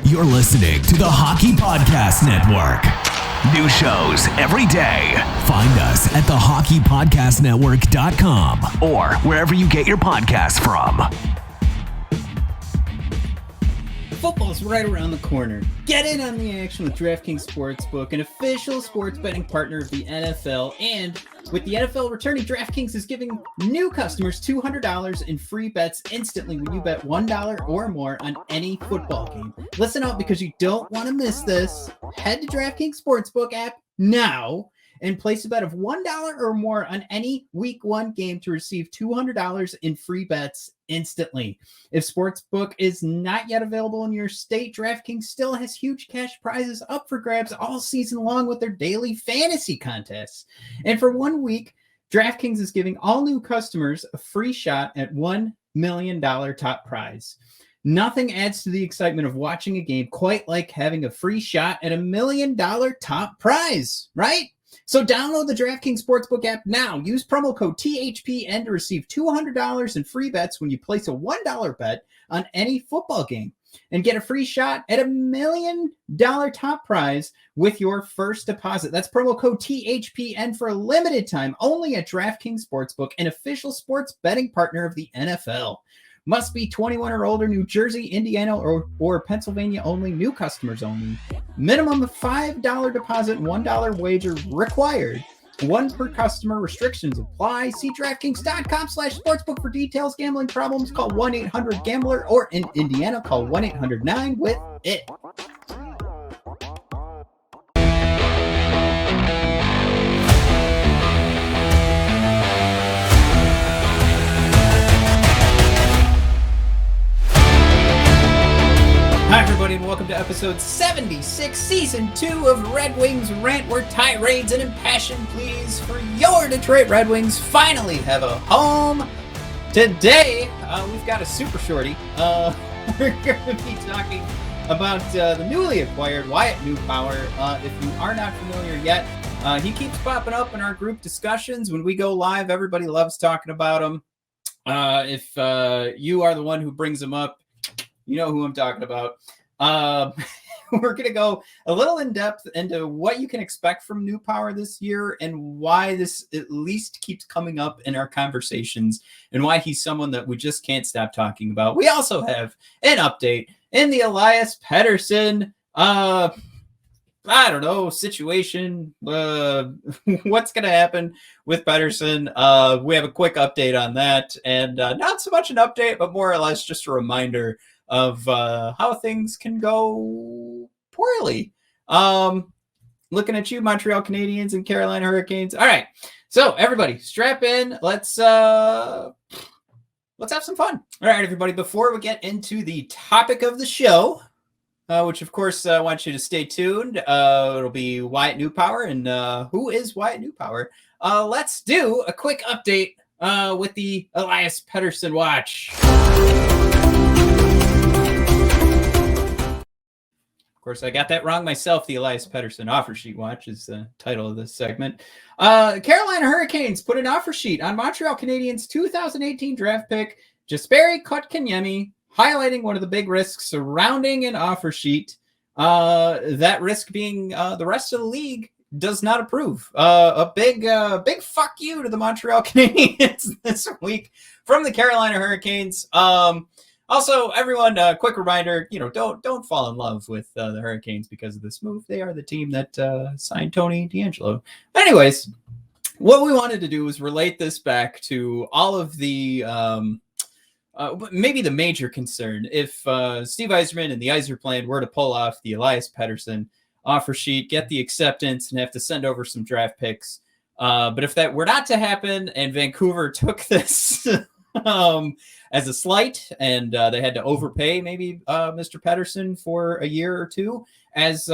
You're listening to the Hockey Podcast Network. New shows every day. Find us at thehockeypodcastnetwork.com or wherever you get your podcasts from. Football's right around the corner. Get in on the action with DraftKings Sportsbook, an official sports betting partner of the NFL. And with the NFL returning, DraftKings is giving new customers $200 in free bets instantly when you bet $1 or more on any football game. Listen up, because you don't want to miss this. Head to DraftKings Sportsbook app now and place a bet of $1 or more on any Week 1 game to receive $200 in free bets instantly. If Sportsbook is not yet available in your state, DraftKings still has huge cash prizes up for grabs all season long with their daily fantasy contests. And for 1 week, DraftKings is giving all new customers a free shot at $1 million top prize. Nothing adds to the excitement of watching a game quite like having a free shot at $1 million top prize, right? So download the DraftKings Sportsbook app now. Use promo code THPN to receive $200 in free bets when you place a $1 bet on any football game. And get a free shot at $1 million top prize with your first deposit. That's promo code THPN for a limited time only at DraftKings Sportsbook, an official sports betting partner of the NFL. Must be 21 or older, New Jersey, Indiana, or Pennsylvania only, new customers only. Minimum of $5 deposit, $1 wager required. One per customer, restrictions apply. See DraftKings.com/sportsbook for details. Gambling problems, call 1-800-GAMBLER, or in Indiana, call 1-800-9-WITH-IT. Hi, everybody, and welcome to episode 76, season 2 of Red Wings Rant, where tirades and impassioned pleas for your Detroit Red Wings finally have a home. Today, we've got a super shorty. We're going to be talking about the newly acquired Wyatt Newpower. If you are not familiar yet, he keeps popping up in our group discussions. When we go live, everybody loves talking about him. If you are the one who brings him up, you know who I'm talking about. We're going to go a little in depth into what you can expect from Newpower this year and why this at least keeps coming up in our conversations and why he's someone that we just can't stop talking about. We also have an update in the Elias Pettersson, situation. What's going to happen with Pettersson? We have a quick update on that, and not so much an update, but more or less just a reminder of how things can go poorly. Looking at you, Montreal Canadiens and Carolina Hurricanes. All right, so everybody, strap in. Let's have some fun. All right, everybody. Before we get into the topic of the show, which of course I want you to stay tuned. It'll be Wyatt Newpower, and who is Wyatt Newpower? Let's do a quick update with the Elias Pettersson watch. Of course, I got that wrong myself. The Elias Pettersson offer sheet watch is the title of this segment. Carolina Hurricanes put an offer sheet on Montreal Canadiens 2018 draft pick Jesperi Kotkaniemi, highlighting one of the big risks surrounding an offer sheet. That risk being the rest of the league does not approve. A big fuck you to the Montreal Canadiens this week from the Carolina Hurricanes. Also, everyone, quick reminder, don't fall in love with the Hurricanes because of this move. They are the team that signed Tony DeAngelo. But anyways, what we wanted to do was relate this back to all of the, maybe the major concern. If Steve Yzerman and the Yzer plan were to pull off the Elias Pettersson offer sheet, get the acceptance, and have to send over some draft picks. But if that were not to happen and Vancouver took this as a slight, and they had to overpay maybe Mr. Pettersson for a year or two. As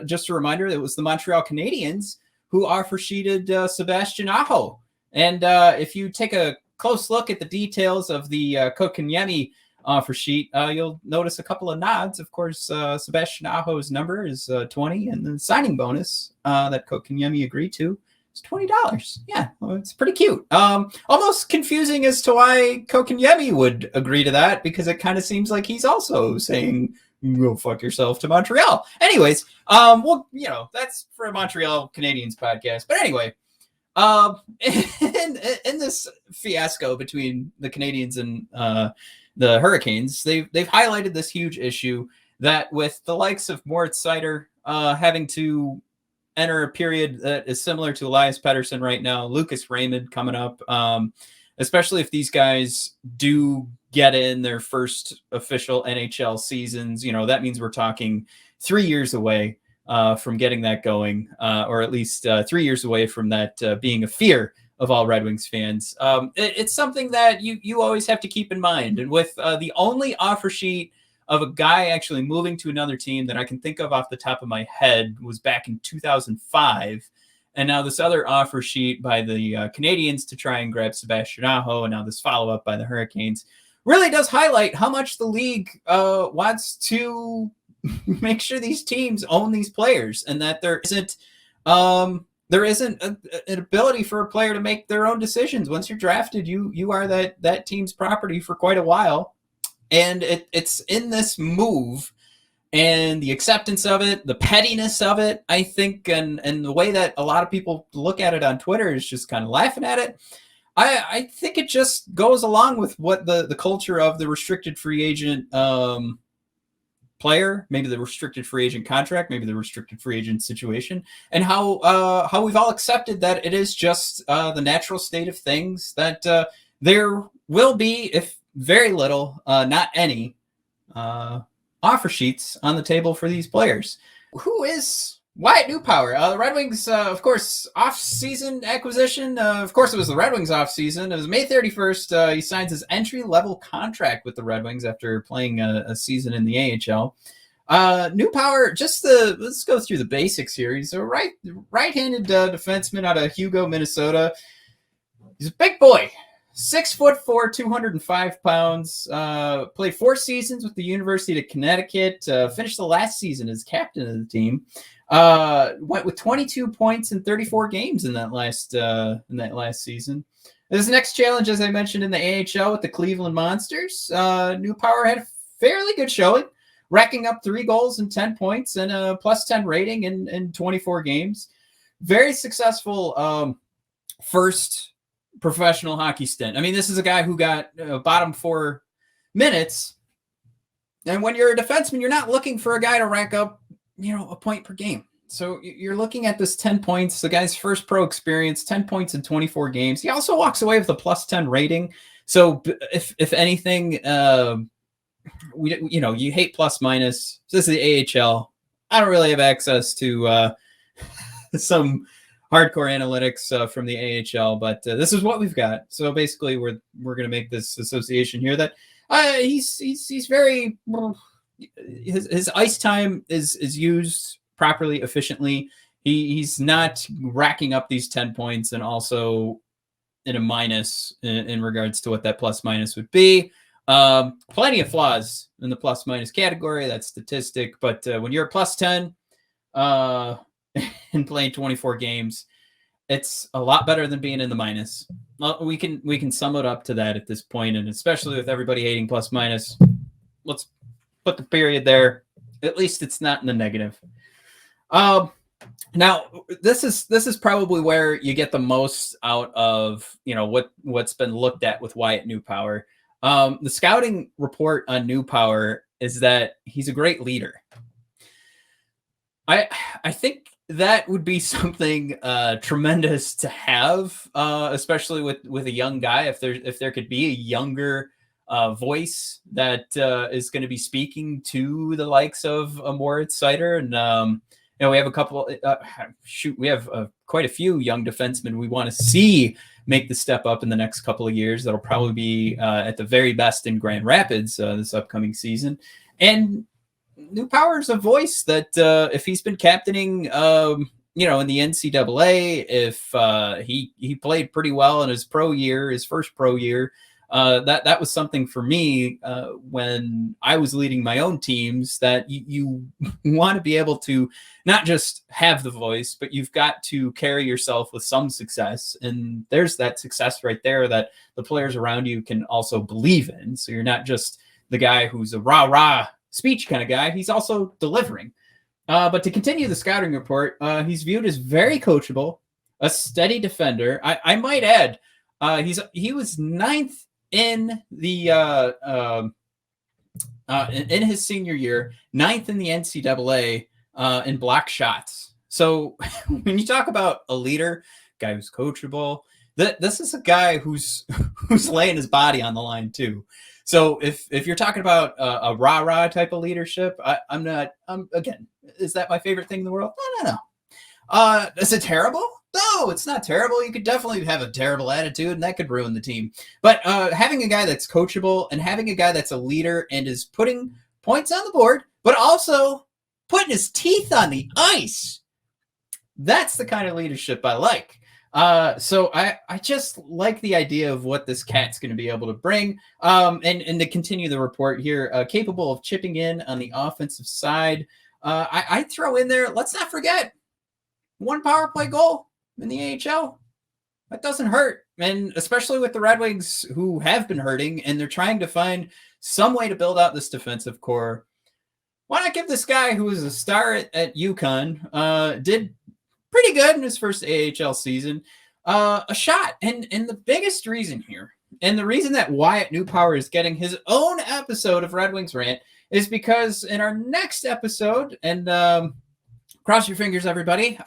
just a reminder, it was the Montreal Canadiens who offer sheeted Sebastian Aho. And if you take a close look at the details of the Kotkaniemi offer sheet, you'll notice a couple of nods. Of course, Sebastian Aho's number is 20, and the signing bonus that Kotkaniemi agreed to is $20. Yeah, well, it's pretty cute. Almost confusing as to why Kotkaniemi would agree to that, because it kind of seems like he's also saying go fuck yourself to Montreal. Anyways, well, that's for a Montreal Canadiens podcast. But anyway, in this fiasco between the Canadiens and the Hurricanes, they've highlighted this huge issue that with the likes of Moritz Seider having to enter a period that is similar to Elias Pettersson right now, Lucas Raymond coming up, especially if these guys do get in their first official NHL seasons. That means we're talking 3 years away from getting that going, or at least 3 years away from that being a fear of all Red Wings fans. It's something that you always have to keep in mind. And with the only offer sheet of a guy actually moving to another team that I can think of off the top of my head was back in 2005. And now this other offer sheet by the Canadiens to try and grab Sebastian Aho, and now this follow-up by the Hurricanes, really does highlight how much the league wants to make sure these teams own these players, and that there isn't an ability for a player to make their own decisions. Once you're drafted, you are that team's property for quite a while. And it's in this move and the acceptance of it, the pettiness of it, I think, and the way that a lot of people look at it on Twitter is just kind of laughing at it. I think it just goes along with what the culture of the restricted free agent player, maybe the restricted free agent contract, maybe the restricted free agent situation, and how we've all accepted that it is just the natural state of things, that there will be, if very little, not any, offer sheets on the table for these players. Who is Wyatt Newpower? The Red Wings, of course, off-season acquisition. Of course, it was the Red Wings off-season. It was May 31st. He signs his entry-level contract with the Red Wings after playing a season in the AHL. Newpower, let's go through the basics here. He's a right-handed defenseman out of Hugo, Minnesota. He's a big boy. 6'4", 205 pounds, played 4 seasons with the University of Connecticut, finished the last season as captain of the team, went with 22 points in 34 games in that last season. His next challenge, as I mentioned, in the AHL with the Cleveland Monsters, Newpower had a fairly good showing, racking up 3 goals and 10 points and a +10 rating in 24 games. Very successful first professional hockey stint. I mean, this is a guy who got bottom 4 minutes. And when you're a defenseman, you're not looking for a guy to rack up, a point per game. So you're looking at this 10 points, the guy's first pro experience, 10 points in 24 games. He also walks away with a +10 rating. So if anything, you hate plus minus. This is the AHL. I don't really have access to some hardcore analytics from the AHL, but this is what we've got. So basically, we're going to make this association here that he's very his ice time is used properly, efficiently. He's not racking up these 10 points and also in a minus in regards to what that plus minus would be. Plenty of flaws in the plus minus category, that statistic, but when you're a +10 and playing 24 games, it's a lot better than being in the minus. We can sum it up to that at this point, and especially with everybody hating plus minus, let's put the period there. At least it's not in the negative. Now this is probably where you get the most out of what's been looked at with Wyatt Newpower. The scouting report on Newpower is that he's a great leader. I think that would be something tremendous to have, especially with a young guy. If there could be a younger voice that is going to be speaking to the likes of Moritz Seider, and we have a couple. We have quite a few young defensemen we want to see make the step up in the next couple of years. That'll probably be at the very best in Grand Rapids this upcoming season, and Newpower's a voice that if he's been captaining, in the NCAA, if he played pretty well in his first pro year, that was something for me when I was leading my own teams, that you want to be able to not just have the voice, but you've got to carry yourself with some success. And there's that success right there that the players around you can also believe in. So you're not just the guy who's a rah-rah speech kind of guy. He's also delivering. But to continue the scouting report, he's viewed as very coachable, a steady defender. I might add, he was ninth in the in his senior year, ninth in the NCAA in block shots. So when you talk about a leader, guy who's coachable, this is a guy who's laying his body on the line too. So if you're talking about a rah-rah type of leadership, again, is that my favorite thing in the world? No. Is it terrible? No, it's not terrible. You could definitely have a terrible attitude, and that could ruin the team. But having a guy that's coachable and having a guy that's a leader and is putting points on the board, but also putting his teeth on the ice, that's the kind of leadership I like. So I just like the idea of what this cat's going to be able to bring. And to continue the report here, capable of chipping in on the offensive side. I throw in there, let's not forget, one power play goal in the AHL. That doesn't hurt. And especially with the Red Wings, who have been hurting, and they're trying to find some way to build out this defensive core. Why not give this guy who was a star at UConn, did pretty good in his first AHL season, a shot. And the biggest reason here, and the reason that Wyatt Newpower is getting his own episode of Red Wings Rant, is because in our next episode, and cross your fingers, everybody.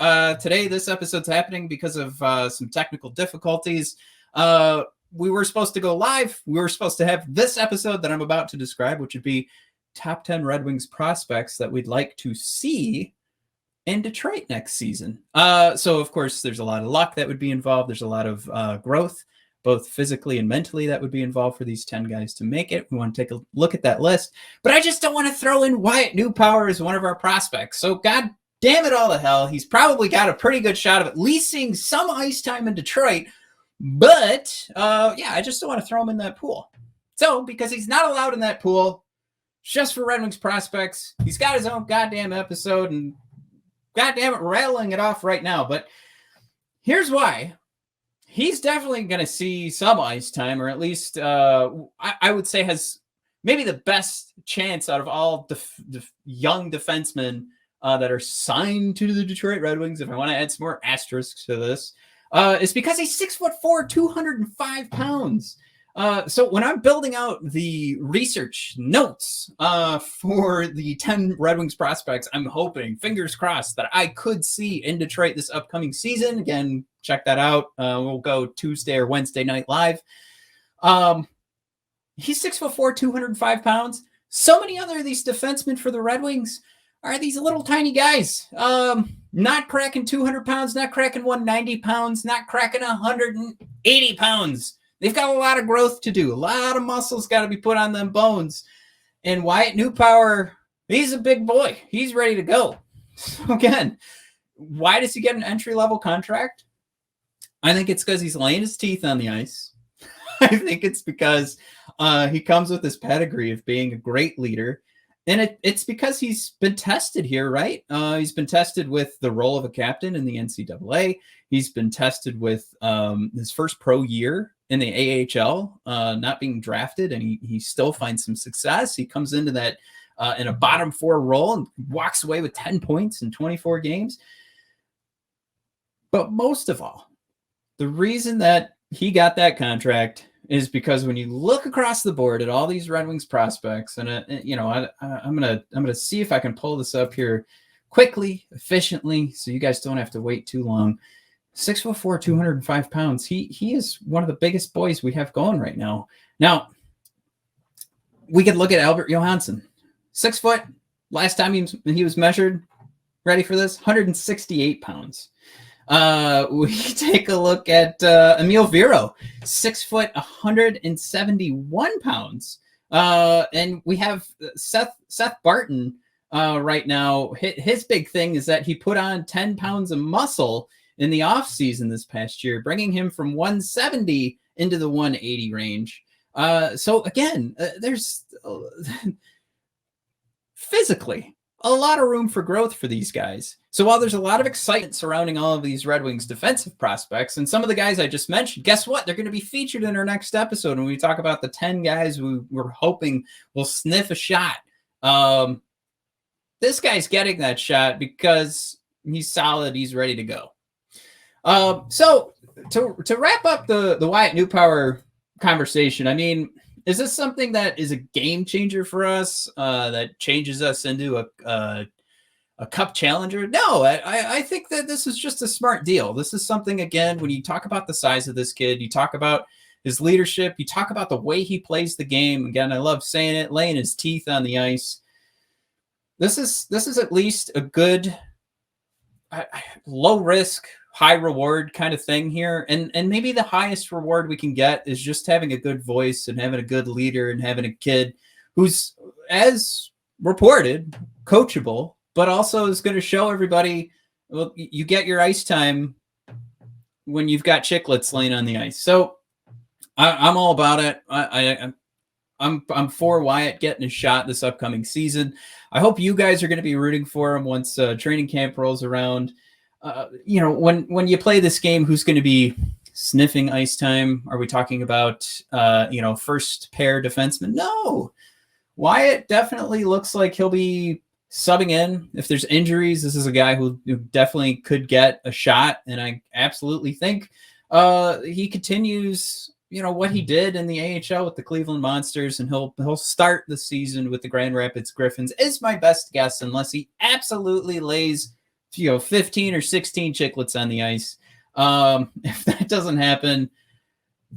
Today, this episode's happening because of some technical difficulties. We were supposed to go live. We were supposed to have this episode that I'm about to describe, which would be top 10 Red Wings prospects that we'd like to see in Detroit next season. So, of course, there's a lot of luck that would be involved. There's a lot of growth, both physically and mentally, that would be involved for these 10 guys to make it. We want to take a look at that list. But I just don't want to throw in Wyatt Newpower as one of our prospects. So, God damn it all to hell, he's probably got a pretty good shot of at least seeing some ice time in Detroit. But, I just don't want to throw him in that pool. So, because he's not allowed in that pool, just for Red Wings prospects, he's got his own goddamn episode, and goddamn it, rattling it off right now. But here's why. He's definitely going to see some ice time, or at least I would say has maybe the best chance out of all the young defensemen that are signed to the Detroit Red Wings, if I want to add some more asterisks to this, is because he's 6'4", 205 pounds. So when I'm building out the research notes for the 10 Red Wings prospects, I'm hoping, fingers crossed, that I could see in Detroit this upcoming season. Again, check that out. We'll go Tuesday or Wednesday night live. He's 6'4", 205 pounds. So many other of these defensemen for the Red Wings are these little tiny guys, not cracking 200 pounds, not cracking 190 pounds, not cracking 180 pounds. They've got a lot of growth to do. A lot of muscles got to be put on them bones. And Wyatt Newpower, he's a big boy. He's ready to go. So again, why does he get an entry-level contract? I think it's because he's laying his teeth on the ice. I think it's because he comes with this pedigree of being a great leader. And it's because he's been tested here, right? He's been tested with the role of a captain in the NCAA. He's been tested with his first pro year in the AHL, not being drafted, and he still finds some success. He comes into that in a bottom four role and walks away with 10 points in 24 games. But most of all, the reason that he got that contract is because when you look across the board at all these Red Wings prospects, and I'm gonna see if I can pull this up here quickly, efficiently, so you guys don't have to wait too long. 6'4", 205 pounds. He is one of the biggest boys we have going right now. Now, we could look at Albert Johansson, 6 foot. Last time he was measured, ready for this, 168 pounds. We take a look at Emil Vero, 6 foot, 171 pounds. And we have Seth Barton right now. His big thing is that he put on 10 pounds of muscle in the offseason this past year, bringing him from 170 into the 180 range. So again, there's physically a lot of room for growth for these guys. So while there's a lot of excitement surrounding all of these Red Wings defensive prospects, and some of the guys I just mentioned, guess what? They're going to be featured in our next episode when we talk about the 10 guys we're hoping will sniff a shot This guy's getting that shot because he's solid. He's ready to go. So to wrap up the Wyatt Newpower conversation, I mean, is this something that is a game changer for us, that changes us into a cup challenger? No, I think that this is just a smart deal. This is something, again, when you talk about the size of this kid, you talk about his leadership, you talk about the way he plays the game. Again, I love saying it, laying his teeth on the ice. This is at least a good low risk, high reward kind of thing here. And maybe the highest reward we can get is just having a good voice and having a good leader and having a kid who's, as reported, coachable, but also is going to show everybody, well, you get your ice time when you've got chiclets laying on the ice. So I'm all about it. I'm for Wyatt getting a shot this upcoming season. I hope you guys are going to be rooting for him once training camp rolls around. When you play this game, who's going to be sniffing ice time? Are we talking about, first pair defenseman? No. Wyatt definitely looks like he'll be subbing in. If there's injuries, this is a guy who definitely could get a shot. And I absolutely think he continues what he did in the AHL with the Cleveland Monsters, and he'll start the season with the Grand Rapids Griffins, is my best guess, unless he absolutely lays 15 or 16 chiclets on the ice. If that doesn't happen,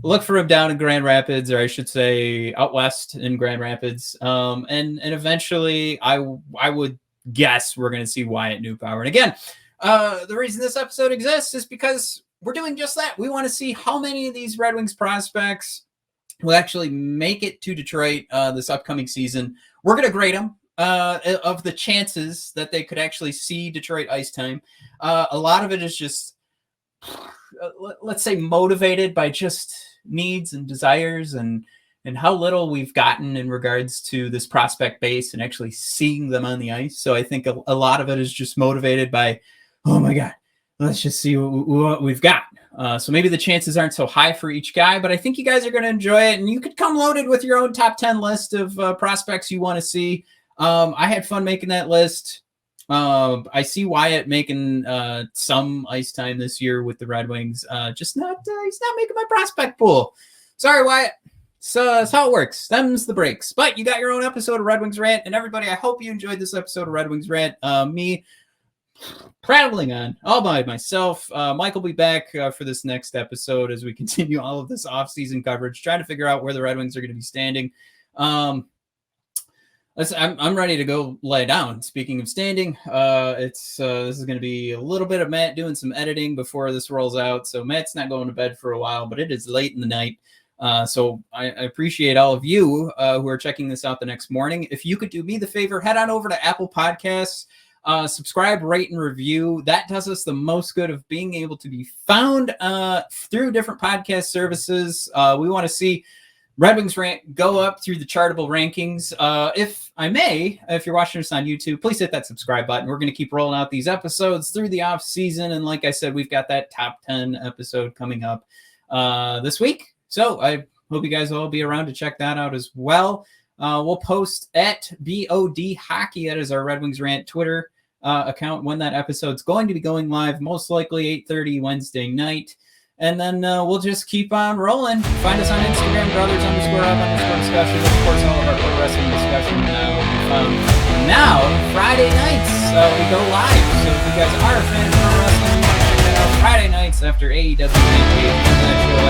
look for him down in Grand Rapids, or I should say out west in Grand Rapids. And eventually I would guess we're going to see Wyatt Newpower. And again, the reason this episode exists is because we're doing just that. We want to see how many of these Red Wings prospects will actually make it to Detroit this upcoming season. We're going to grade them of the chances that they could actually see Detroit ice time. A lot of it is just, let's say, motivated by just needs and desires and how little we've gotten in regards to this prospect base and actually seeing them on the ice. So I think a lot of it is just motivated by, oh my God, let's just see what we've got. So maybe the chances aren't so high for each guy, but I think you guys are going to enjoy it. And you could come loaded with your own top 10 list of prospects you want to see. I had fun making that list. I see Wyatt making some ice time this year with the Red Wings. He's not making my prospect pool. Sorry, Wyatt. So that's how it works. Them's the breaks. But you got your own episode of Red Wings Rant. And everybody, I hope you enjoyed this episode of Red Wings Rant. Me prattling on all by myself. Mike will be back for this next episode as we continue all of this off-season coverage, trying to figure out where the Red Wings are going to be standing. I'm ready to go lay down. Speaking of standing, this is going to be a little bit of Matt doing some editing before this rolls out. So Matt's not going to bed for a while, but it is late in the night. So I appreciate all of you who are checking this out the next morning. If you could do me the favor, head on over to Apple Podcasts. Subscribe, rate, and review. That does us the most good of being able to be found through different podcast services. We want to see Red Wings Rant go up through the chartable rankings. If I may, if you're watching us on YouTube, please hit that subscribe button. We're going to keep rolling out these episodes through the off season. And like I said, we've got that top 10 episode coming up this week. So I hope you guys will all be around to check that out as well. We'll post at BOD Hockey. That is our Red Wings Rant Twitter account when that episode's going to be going live, most likely 8:30 Wednesday night. And then we'll just keep on rolling. Find us on Instagram, brothers_up_discussion. Of course, all of our pro wrestling discussion will be found now. Friday nights, we go live. So if you guys are a fan of pro wrestling, you want to check that out Friday nights after AEW International